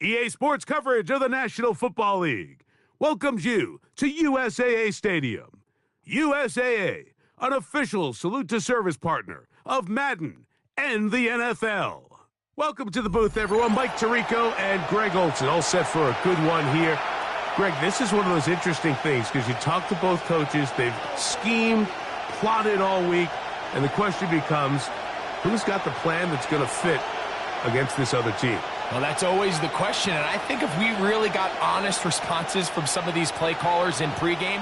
EA Sports coverage of the National Football League welcomes you to USAA Stadium. USAA, an official salute to service partner of Madden and the NFL. Welcome to the booth, everyone. Mike Tirico and Greg Olson, all set for a good one here. Greg, this is one of those interesting things because you talk to both coaches. They've schemed, plotted all week, and the question becomes, who's got the plan that's going to fit against this other team? Well, that's always the question, and I think if we really got honest responses from some of these play callers in pregame,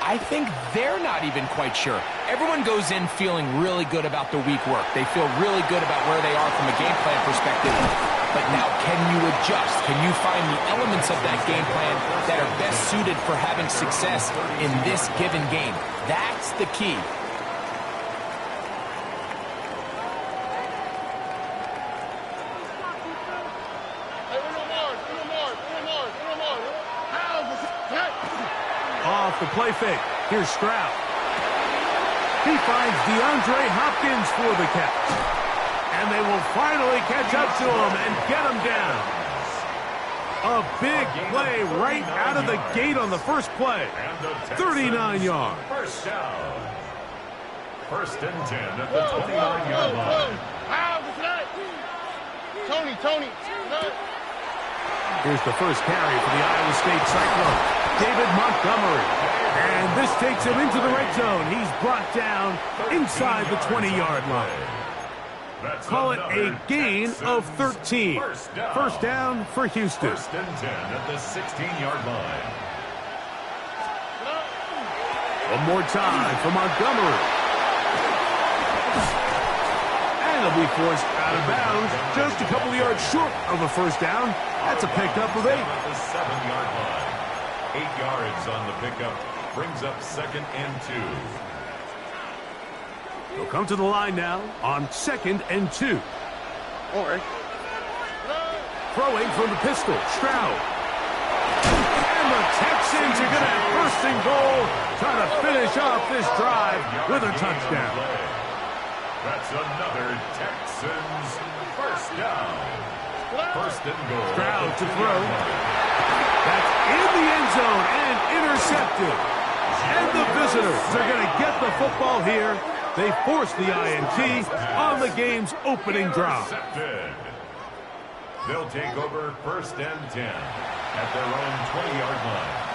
I think they're not even quite sure. Everyone goes in feeling really good about the week work. They feel really good about where they are from a game plan perspective. But now, can you adjust? Can you find the elements of that game plan that are best suited for having success in this given game? That's the key. Off the play fake. Here's Stroud. He finds DeAndre Hopkins for the catch. And they will finally catch up to him and get him down. A big play right out of the gate on the first play. 39 yards. First down. First and 10 at the 29-yard line. Tony. Here's the first carry for the Iowa State Cyclone, David Montgomery. And this takes him into the red zone. He's brought down inside the 20-yard line. Call it a gain of 13. First down for Houston. First and 10 at the 16-yard line. One more time for Montgomery. And he'll be forced out of bounds, just a couple of yards short of a first down. That's a pickup of 8. At the 7-yard line. 8 yards on the pickup. Brings up second and 2. They'll come to the line now on 2nd and 2. All right. Throwing from the pistol, Stroud. And the Texans are going to have first and goal, trying to finish off this drive with a touchdown. That's another Texans first down. First and goal. Stroud to throw. That's in the end zone and intercepted. And the visitors are going to get the football here. They force the INT on the game's opening drive. Intercepted. They'll take over first and 10 at their own 20-yard line.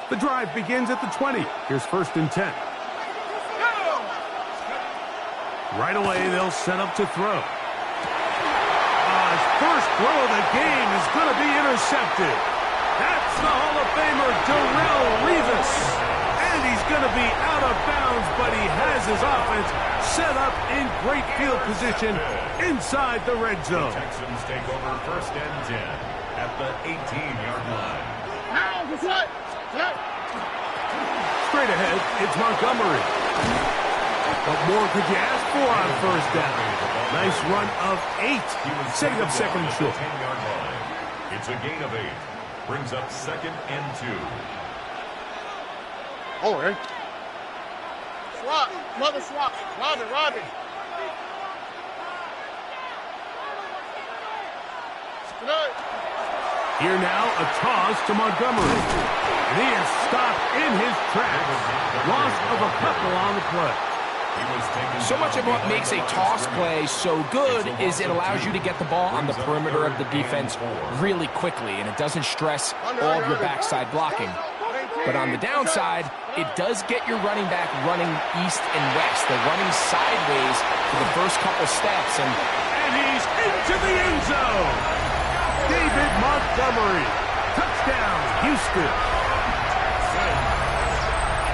The drive begins at the 20. Here's first and 10. Right away, they'll set up to throw. His first throw of the game is going to be intercepted. That's the Hall of Famer, Darrelle Revis. And he's going to be out of bounds, but he has his offense set up in great field position inside the red zone. The Texans take over first and 10 at the 18-yard line. Straight ahead, it's Montgomery. What more could you ask for on first down? Nice run of 8, setting up second and short. 10-yard line. It's a gain of 8. Brings up second and 2. All right. Swap. Mother swap. Robin. Here now, a toss to Montgomery. And he is stopped in his tracks. Loss of a couple on the play. So much of what makes a toss play so good is it allows you to get the ball on the perimeter of the defense really quickly, and it doesn't stress all of your backside blocking. But on the downside, it does get your running back running east and west. They're running sideways for the first couple steps. And he's into the end zone. David Montgomery. Touchdown, Houston.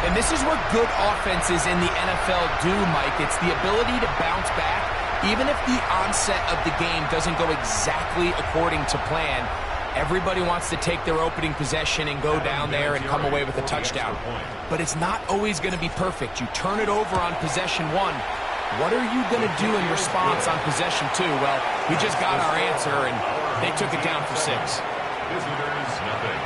And this is what good offenses in the NFL do, Mike. It's the ability to bounce back, even if the onset of the game doesn't go exactly according to plan. Everybody wants to take their opening possession and go down there and come away with a touchdown. But it's not always going to be perfect. You turn it over on possession 1. What are you going to do in response on possession 2? Well, we just got our answer, and they took it down for 6. Visitors, nothing.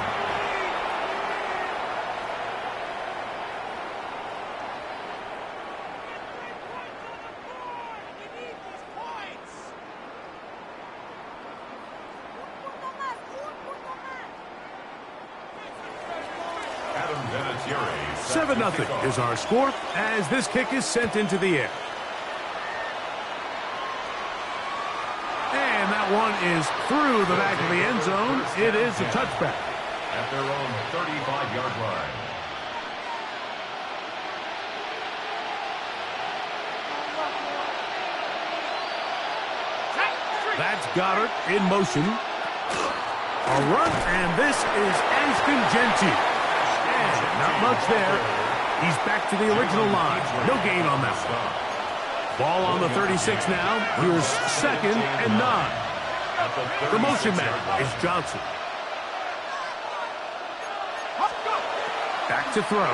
7-0 is our score as this kick is sent into the air. And that one is through the back of the end zone. It is a touchback. At their own 35-yard line. That's Goddard in motion. A run, and this is Ashton Jeanty. And not much there. He's back to the original line. No gain on that one. Ball on the 36 now. Here's 2nd and 9. The motion man is Johnson. Back to throw.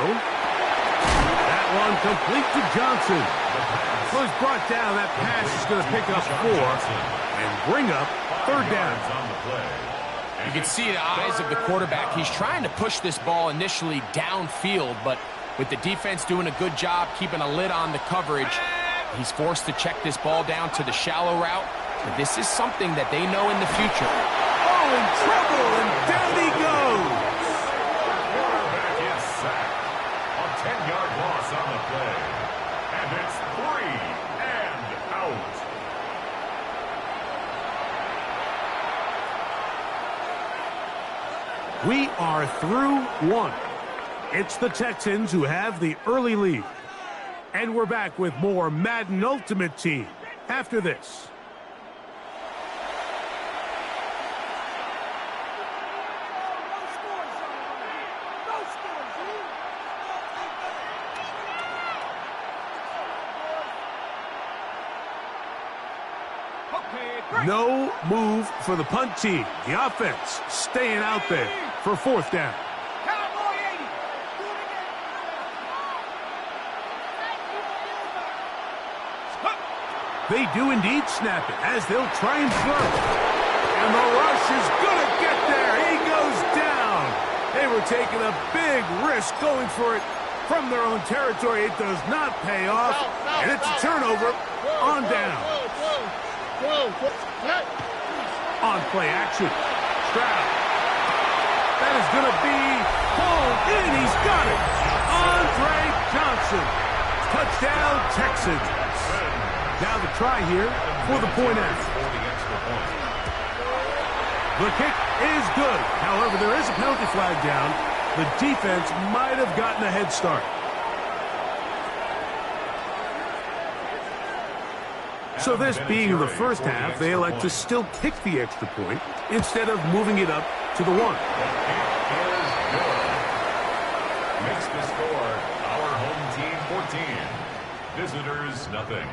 That one complete to Johnson. Was brought down. That pass is going to pick up 4 and bring up 3rd down. You can see the eyes of the quarterback. He's trying to push this ball initially downfield, but with the defense doing a good job keeping a lid on the coverage, he's forced to check this ball down to the shallow route. But this is something that they know in the future. Oh, in trouble, and down he goes. Quarterback is sacked. A 10-yard loss on the play. And it's 3 and out. We are through 1. It's the Texans who have the early lead. And we're back with more Madden Ultimate Team after this. No move for the punt team. The offense staying out there for 4th down. They do indeed snap it as they'll try and throw. And the rush is going to get there. He goes down. They were taking a big risk going for it from their own territory. It does not pay off. And it's a turnover on down. On play action. Stroud. That is going to be pulled in. He's got it. Andre Johnson. Touchdown, Texans. Now the try here for the point after. The kick is good. However, there is a penalty flag down. The defense might have gotten a head start. So this being the first half, they elect to still kick the extra point instead of moving it up to the 1. Makes the score our home team 14. Visitors nothing.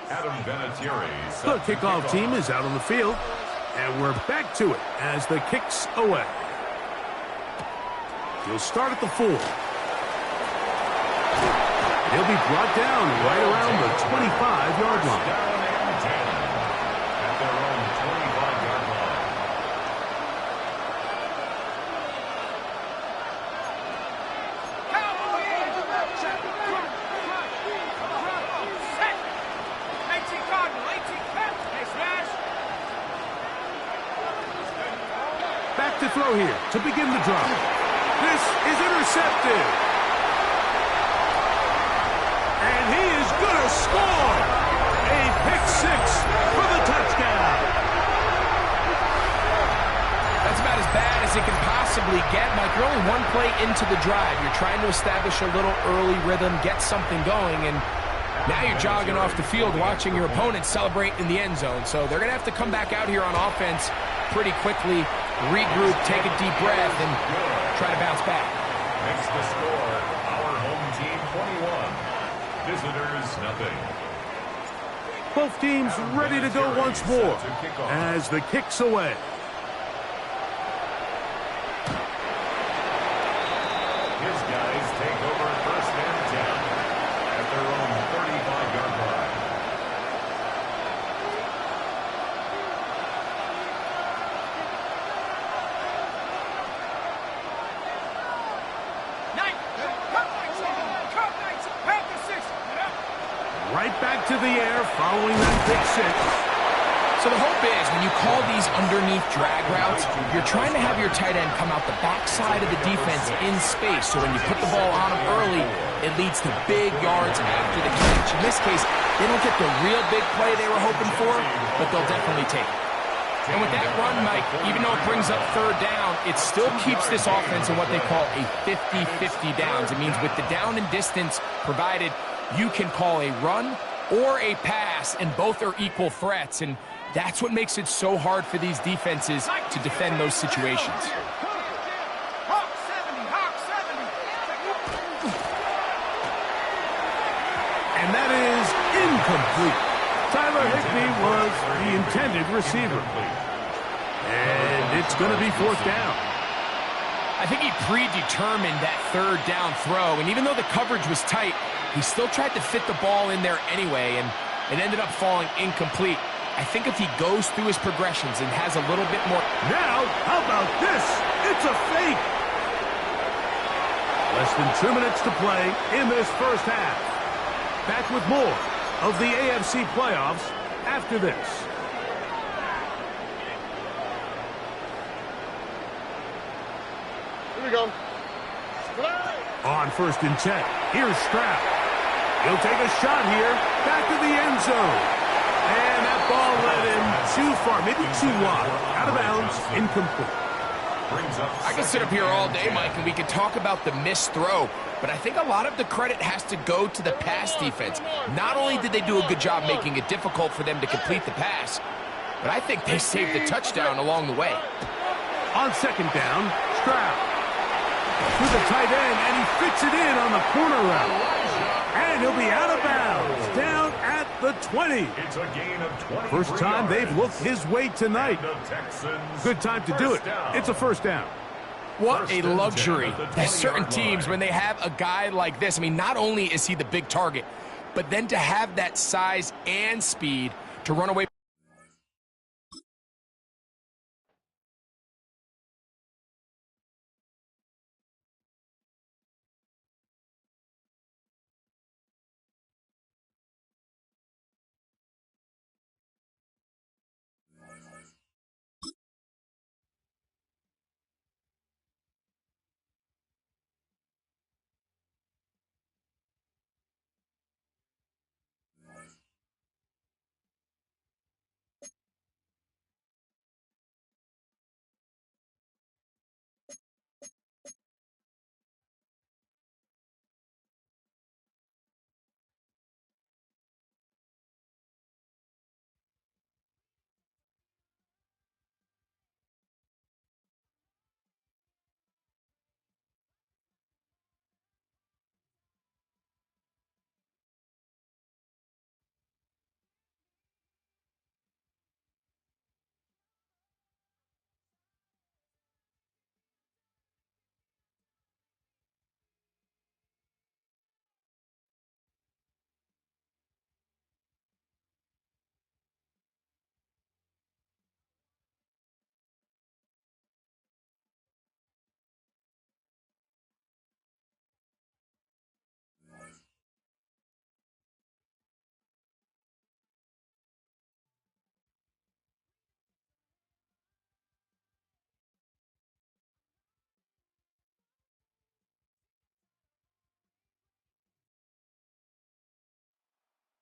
Adam Vinatieri. The kickoff team is out on the field, and we're back to it as the kick's away. He'll start at the 4. He'll be brought down right around the 25-yard line. Down and 10 at their own 25-yard line. Back to throw here to begin the drive. This is intercepted. And he is going to score. A pick 6 for the touchdown. That's about as bad as it can possibly get. Mike, you're only one play into the drive. You're trying to establish a little early rhythm, get something going, and now you're jogging off the field watching your opponent celebrate in the end zone. So they're going to have to come back out here on offense pretty quickly, regroup, take a deep breath, and try to bounce back. Makes the score our home team 21. Visitors nothing. Both teams ready to go once more as the kick's away. His guys take over 1st and 10 at their own 35-yard line. to the air following that pick six. So the hope is when you call these underneath drag routes, you're trying to have your tight end come out the backside of the defense in space. So when you put the ball on him early, it leads to big yards after the catch. In this case, they don't get the real big play they were hoping for, but they'll definitely take it. And with that run, Mike, even though it brings up third down, it still keeps this offense in what they call a 50-50 downs. It means with the down and distance provided, you can call a run or a pass, and both are equal threats. And that's what makes it so hard for these defenses to defend those situations. And that is incomplete. Tyler Higbee was the intended receiver. And it's going to be fourth down. I think he predetermined that third down throw, and even though the coverage was tight, he still tried to fit the ball in there anyway, and it ended up falling incomplete. I think if he goes through his progressions and has a little bit more... Now, how about this? It's a fake. Less than 2 minutes to play in this first half. Back with more of the AFC playoffs after this. Here we go. On 1st and 10, here's Stroud. He'll take a shot here, back to the end zone. And that ball led him too far, maybe too wide. Out of bounds, incomplete. I could sit up here all day, Mike, and we could talk about the missed throw, but I think a lot of the credit has to go to the pass defense. Not only did they do a good job making it difficult for them to complete the pass, but I think they saved the touchdown along the way. On 2nd down, Stroud to the tight end, and he fits it in on the corner route. And he'll be out of bounds, down at the 20. It's a gain of 20. First time they've looked his way tonight. Good time to do it. It's a first down. What a luxury. There's certain teams, when they have a guy like this, I mean, not only is he the big target, but then to have that size and speed to run away.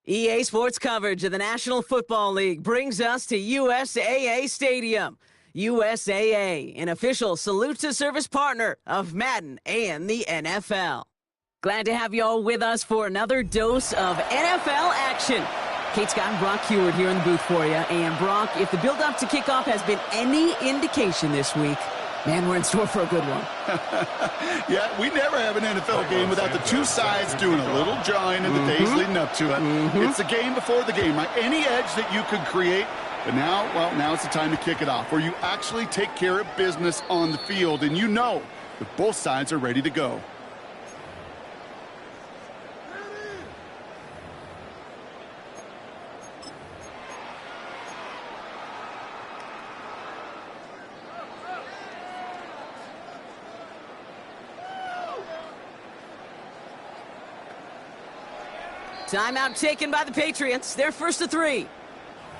EA Sports coverage of the National Football League brings us to USAA Stadium. USAA, an official salute-to-service partner of Madden and the NFL. Glad to have you all with us for another dose of NFL action. Kate Scott and Brock Heward here in the booth for you. And Brock, if the build-up to kickoff has been any indication this week, man, we're in store for a good one. Yeah, we never have an NFL game without the two sides doing a little jawing in the days leading up to it. It's the game before the game, right? Any edge that you could create. But now, well, now it's the time to kick it off, where you actually take care of business on the field, and you know that both sides are ready to go. Timeout taken by the Patriots. They're first to 3.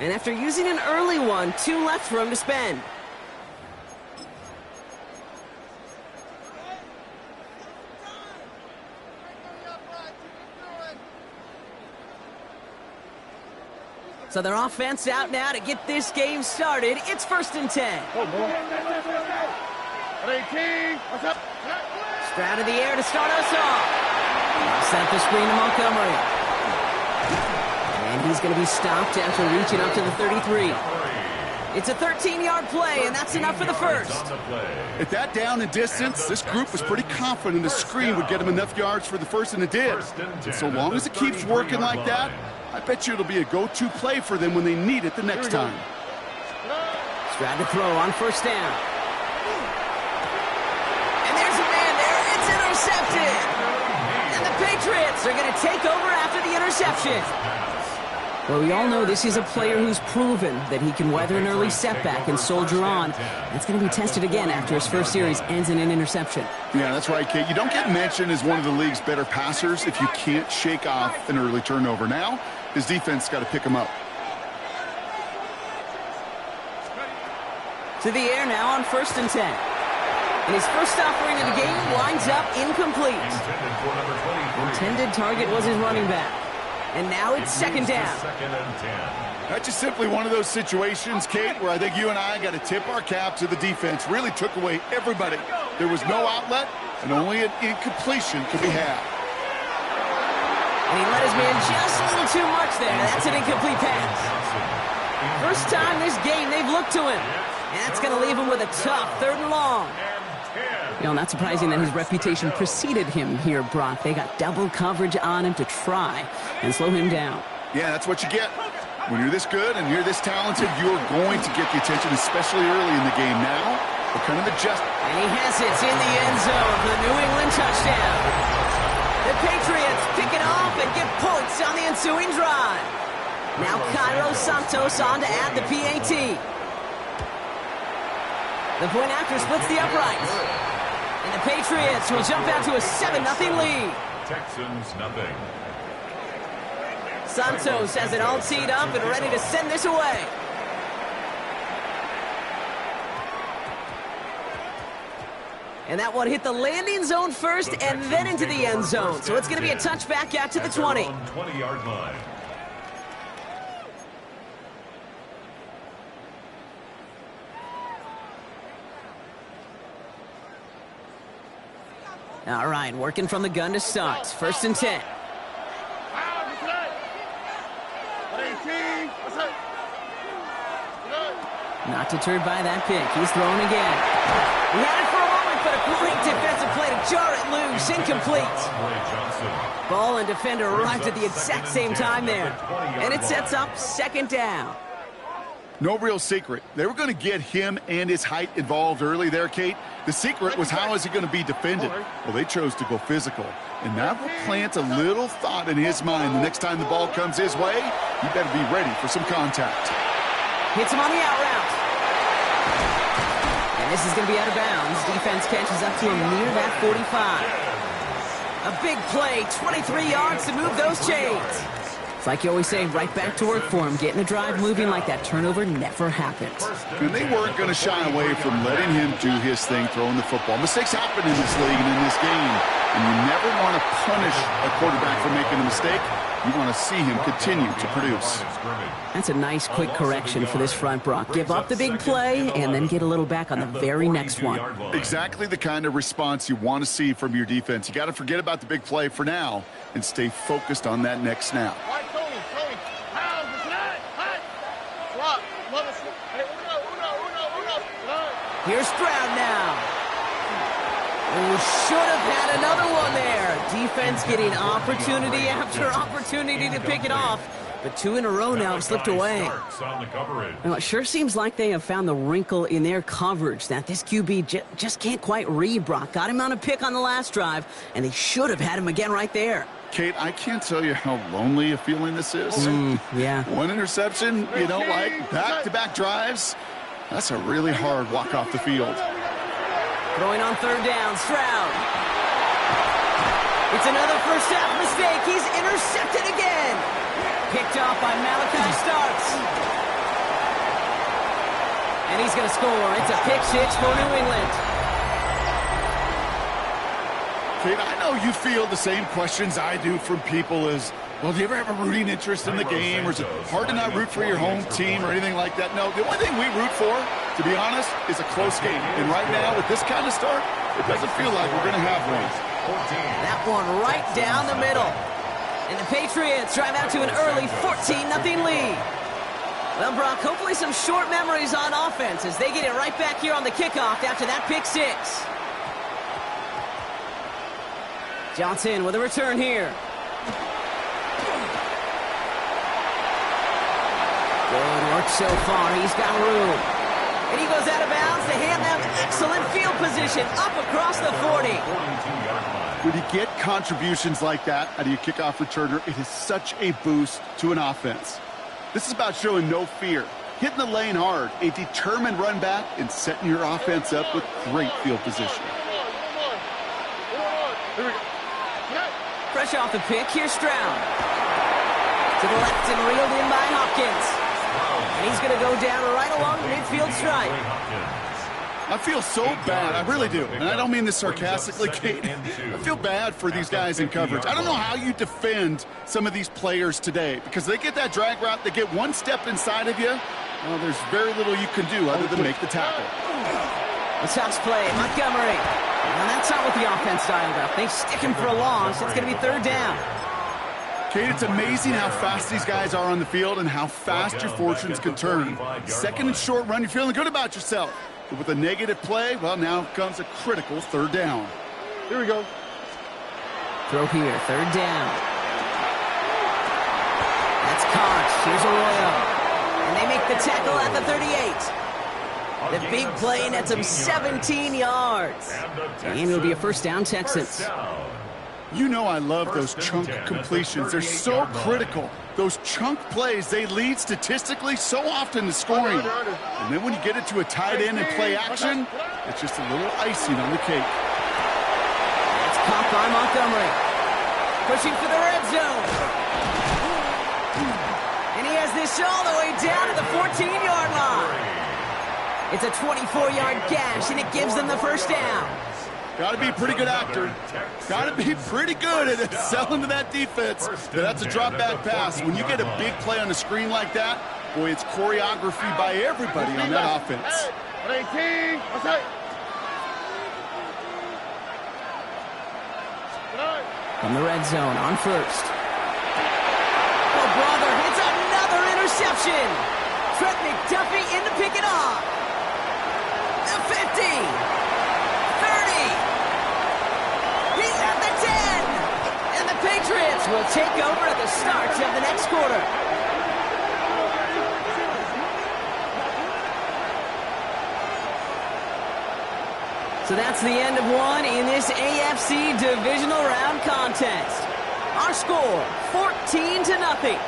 And after using an early one, 2 left for him to spend. So their offense out now to get this game started. It's first and 10. Stroud in the air to start us off. Set the screen to Montgomery. And he's going to be stopped after reaching up to the 33. It's a 13-yard play, and that's enough for the first. At that down and distance, this group was pretty confident the screen would get them enough yards for the first, and it did. And so long as it keeps working like that, I bet you it'll be a go-to play for them when they need it the next time. Stroud to throw on first down. And there's a man there. It's intercepted. And the Patriots are going to take over after the interception. Well, we all know this is a player who's proven that he can weather an early setback and soldier on. That's going to be tested again after his first series ends in an interception. Yeah, that's right, Kate. You don't get mentioned as one of the league's better passers if you can't shake off an early turnover. Now, his defense got to pick him up. To the air now on first and 10. And his first offering of the game winds up incomplete. Intended target was his running back. And now it's second down. That's just simply one of those situations, Kate, where I think you and I got to tip our cap to the defense. Really took away everybody. There was no outlet, and only an incompletion could be had. And he let his man just a little too much there. That's an incomplete pass. First time this game they've looked to him. And that's going to leave him with a tough 3rd and long. You know, not surprising that his reputation preceded him here, Brock. They got double coverage on him to try and slow him down. Yeah, that's what you get. When you're this good and you're this talented, you're going to get the attention, especially early in the game. Now, we're kind of adjusting. And he has it in the end zone for the New England touchdown. The Patriots pick it off and get points on the ensuing drive. Now Cairo Santos on to add the PAT. The point after splits the uprights. And the Patriots will jump out to a 7-0 lead. Texans nothing. Santos has it all teed up and ready to send this away. And that one hit the landing zone first and then into the end zone. So it's going to be a touchback out to the 20. 20-yard line. All right, working from the gun to start. First and 10. Not deterred by that pick. He's throwing again. He had it for a moment, but a great defensive play to jar it loose. Incomplete. Ball and defender arrived at the exact same time there. And it sets up second down. No real secret. They were going to get him and his height involved early there, Kate. The secret was how is he going to be defended? Well, they chose to go physical. And that will plant a little thought in his mind. The next time the ball comes his way, he better be ready for some contact. Hits him on the out route. And this is going to be out of bounds. Defense catches up to him near that 45. A big play, 23 yards to move those chains. It's like you always say, right back to work for him. Getting the drive moving like that turnover never happened. And they weren't going to shy away from letting him do his thing, throwing the football. Mistakes happen in this league and in this game. And you never want to punish a quarterback for making a mistake. You want to see him continue to produce. That's a nice, quick correction for this front, Brock. Give up the big play and then get a little back on the very next one. Exactly the kind of response you want to see from your defense. You got to forget about the big play for now and stay focused on that next snap. Here's Stroud now. Who should have had another one there. Defense getting opportunity after opportunity to pick it off. But 2 in a row now have slipped away. Well, it sure seems like they have found the wrinkle in their coverage that this QB just can't quite read, Brock. Got him on a pick on the last drive, and they should have had him again right there. Kate, I can't tell you how lonely a feeling this is. Yeah. One interception, you know, like back-to-back drives. That's a really hard walk off the field. Throwing on third down, Stroud. It's another first half mistake. He's intercepted again. Picked off by Malachi Starks. And he's going to score. It's a pick six for New England. Kate, I know you feel the same questions I do from people as, well, do you ever have a rooting interest in the game? Or is it hard to not root for your home team or anything like that? No, the only thing we root for, to be honest, is a close game. And right now, with this kind of start, it doesn't feel like we're going to have one. That one right down the middle. And the Patriots drive out to an early 14-0 lead. Well, Brock, hopefully some short memories on offense as they get it right back here on the kickoff after that pick six. Johnson with a return here. Good work so far. He's got room. And he goes out of bounds to hand them excellent field position up across the 40. When you get contributions like that out of your kickoff returner, it is such a boost to an offense. This is about showing no fear, hitting the lane hard, a determined run back, and setting your offense up with great field position. Fresh off the pick, here's Stroud. To the left and reeled in by Hopkins. And he's going to go down right along the midfield stripe. I feel so bad. I really do. And I don't mean this sarcastically, Kate. I feel bad for these guys in coverage. I don't know how you defend some of these players today because they get that drag route, they get one step inside of you. Well, there's very little you can do other than make the tackle. The toss play, Montgomery. Now that's not what the offense dialed up. They stick him for a loss. It's going to be third down. Kate, it's amazing how fast these guys are on the field and how fast your fortunes can turn. Second and short run, you're feeling good about yourself. But with a negative play, well, now comes a critical third down. Here we go. Throw here, third down. That's Cox. Here's Arroyo. And they make the tackle at the 38. The big play nets him 17 yards. And it'll be a first down, Texans. You know I love those chunk completions. They're so critical. Those chunk plays, they lead statistically so often to scoring. And then when you get it to a tight end and play action, it's just a little icing on the cake. It's caught by Montgomery. Pushing for the red zone. And he has this all the way down to the 14-yard line. It's a 24-yard gash, and it gives them the first down. Got to be a pretty good actor. Got to be pretty good at selling to that defense. That's a drop-back pass. When you get a big play on the screen like that, boy, it's choreography by everybody on that offense. From the red zone on first. Oh, brother, it's another interception. Trent McDuffie in to pick it off. The 50. 30. He's at the 10. And the Patriots will take over at the start of the next quarter. So that's the end of one in this AFC Divisional Round contest. Our score, 14-0.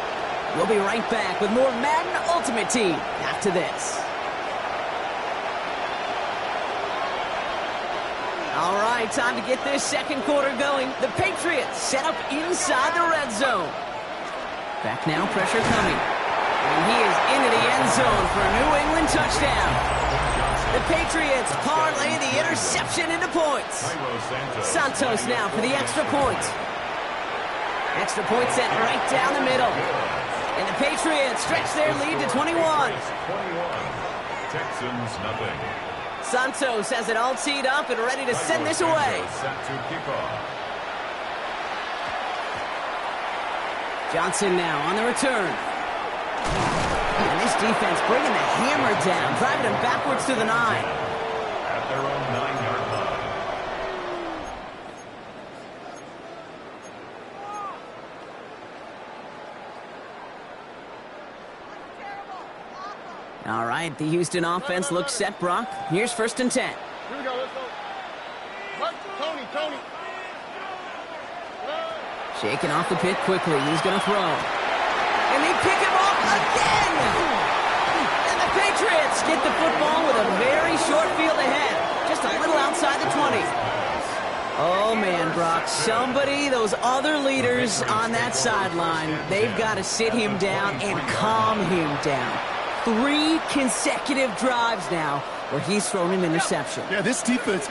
We'll be right back with more Madden Ultimate Team after this. All right, time to get this second quarter going. The Patriots set up inside the red zone. Back now, pressure coming. And he is into the end zone for a New England touchdown. The Patriots parlay the interception into points. Santos now for the extra point. Extra point set right down the middle. And the Patriots stretch their lead to 21. Texans nothing. Santos has it all teed up and ready to send this away. Set to kick off. Johnson now on the return. And this defense bringing the hammer down, driving him backwards to the 9. At their own 9-yard line. All right, the Houston offense looks set, Brock. Here's first and 10. Here we go, let's go. Tony. Shaking off the pick quickly. He's going to throw. And they pick him off again! And the Patriots get the football with a very short field ahead. Just a little outside the 20. Oh, man, Brock, somebody, those other leaders on that sideline, they've got to sit him down and calm him down. 3 consecutive drives now where he's thrown an interception. Yeah, this defense